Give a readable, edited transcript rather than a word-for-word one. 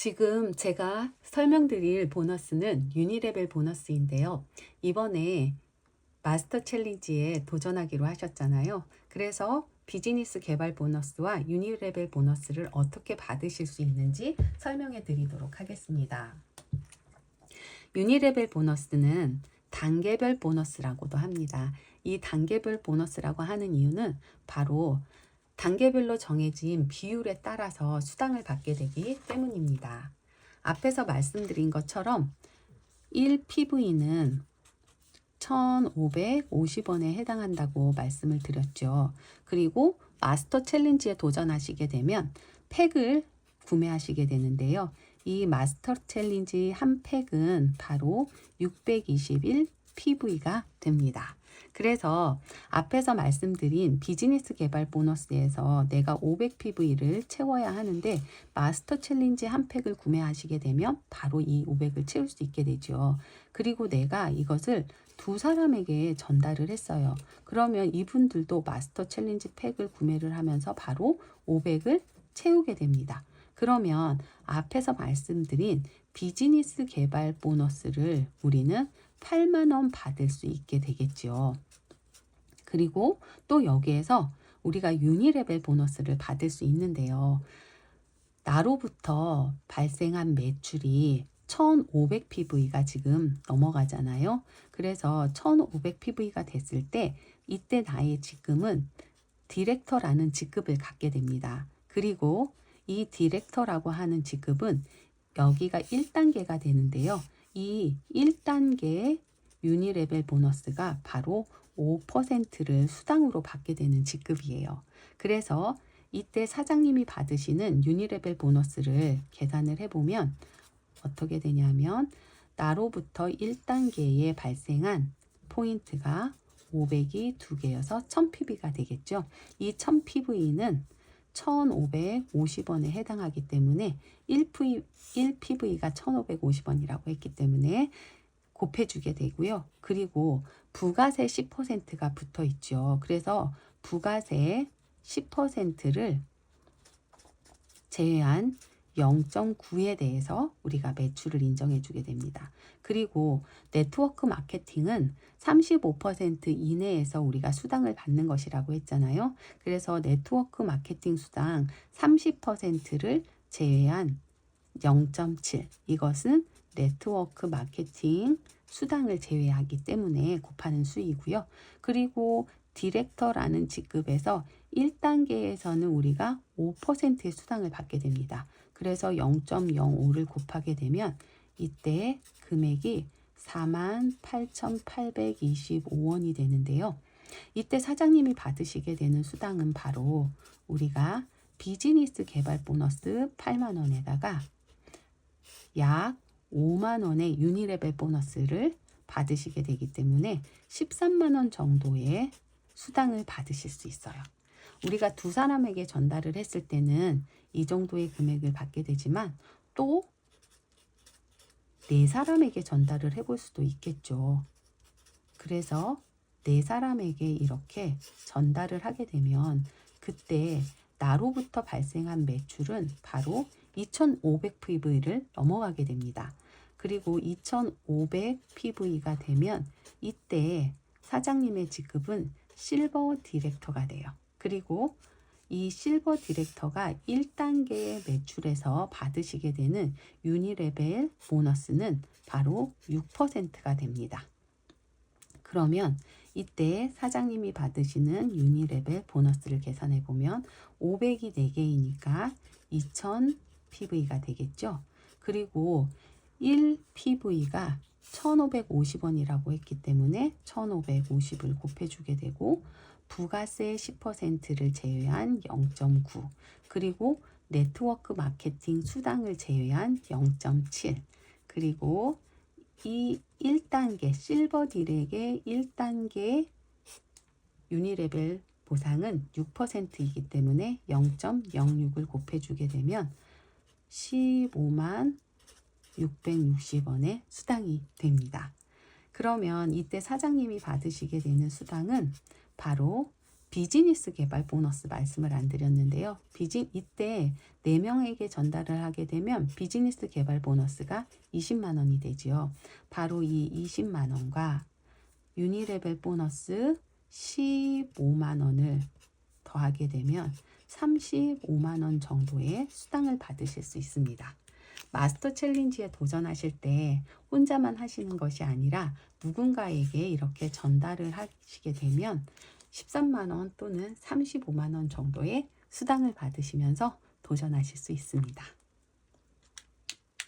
지금 제가 설명드릴 보너스는 유니레벨 보너스인데요. 이번에 마스터 챌린지에 도전하기로 하셨잖아요. 그래서 비즈니스 개발 보너스와 유니레벨 보너스를 어떻게 받으실 수 있는지 설명해 드리도록 하겠습니다. 유니레벨 보너스는 단계별 보너스라고도 합니다. 이 단계별 보너스라고 하는 이유는 바로 단계별로 정해진 비율에 따라서 수당을 받게 되기 때문입니다. 앞에서 말씀드린 것처럼 1PV는 1,550원에 해당한다고 말씀을 드렸죠. 그리고 마스터 챌린지에 도전하시게 되면 팩을 구매하시게 되는데요. 이 마스터 챌린지 한 팩은 바로 621 PV가 됩니다. 그래서 앞에서 말씀드린 비즈니스 개발 보너스에서 내가 500 PV를 채워야 하는데 마스터 챌린지 한 팩을 구매하시게 되면 바로 이 500을 채울 수 있게 되죠. 그리고 내가 이것을 두 사람에게 전달을 했어요. 그러면 이분들도 마스터 챌린지 팩을 구매를 하면서 바로 500을 채우게 됩니다. 그러면 앞에서 말씀드린 비즈니스 개발 보너스를 우리는 8만 원 받을 수 있게 되겠죠. 그리고 또 여기에서 우리가 유니레벨 보너스를 받을 수 있는데요. 나로부터 발생한 매출이 1500 PV가 지금 넘어가잖아요. 그래서 1500 PV가 됐을 때 이때 나의 직급은 디렉터라는 직급을 갖게 됩니다. 그리고 이 디렉터라고 하는 직급은 여기가 1단계가 되는데요. 이 1단계 유니레벨 보너스가 바로 5%를 수당으로 받게 되는 직급이에요. 그래서 이때 사장님이 받으시는 유니레벨 보너스를 계산을 해보면 어떻게 되냐면 나로부터 1단계에 발생한 포인트가 500이 2개여서 1000PV가 되겠죠. 이 1000PV는 1,550원에 해당하기 때문에 1PV가 1,550원이라고 했기 때문에 곱해주게 되고요. 그리고 부가세 10%가 붙어 있죠. 그래서 부가세 10%를 제외한 0.9에 대해서 우리가 매출을 인정해 주게 됩니다. 그리고 네트워크 마케팅은 35% 이내에서 우리가 수당을 받는 것이라고 했잖아요. 그래서 네트워크 마케팅 수당 30%를 제외한 0.7 이것은 네트워크 마케팅 수당을 제외하기 때문에 곱하는 수이고요. 그리고 디렉터라는 직급에서 1단계에서는 우리가 5%의 수당을 받게 됩니다. 그래서 0.05를 곱하게 되면 이때 금액이 48,825원이 되는데요. 이때 사장님이 받으시게 되는 수당은 바로 우리가 비즈니스 개발 보너스 8만 원에다가 약 5만 원의 유니레벨 보너스를 받으시게 되기 때문에 13만 원 정도의 수당을 받으실 수 있어요. 우리가 두 사람에게 전달을 했을 때는 이 정도의 금액을 받게 되지만 또 네 사람에게 전달을 해볼 수도 있겠죠. 그래서 네 사람에게 이렇게 전달을 하게 되면 그때 나로부터 발생한 매출은 바로 2500 PV를 넘어가게 됩니다. 그리고 2500 PV가 되면 이때 사장님의 직급은 실버 디렉터가 돼요. 그리고 이 실버 디렉터가 1단계의 매출에서 받으시게 되는 유니레벨 보너스는 바로 6%가 됩니다. 그러면 이때 사장님이 받으시는 유니레벨 보너스를 계산해 보면 500이 4개이니까 2000 PV가 되겠죠. 그리고 1PV가 1550원이라고 했기 때문에 1550을 곱해주게 되고 부가세 10%를 제외한 0.9 그리고 네트워크 마케팅 수당을 제외한 0.7 그리고 이 1단계 실버 딜에게 1단계 유니레벨 보상은 6%이기 때문에 0.06을 곱해주게 되면 15만 660원의 수당이 됩니다. 그러면 이때 사장님이 받으시게 되는 수당은 바로 비즈니스 개발 보너스 말씀을 안 드렸는데요. 이때 4명에게 전달을 하게 되면 비즈니스 개발 보너스가 20만 원이 되지요. 바로 이 20만 원과 유니레벨 보너스 15만 원을 더하게 되면 35만 원 정도의 수당을 받으실 수 있습니다. 마스터 챌린지에 도전하실 때 혼자만 하시는 것이 아니라 누군가에게 이렇게 전달을 하시게 되면 13만 원 또는 35만 원 정도의 수당을 받으시면서 도전하실 수 있습니다.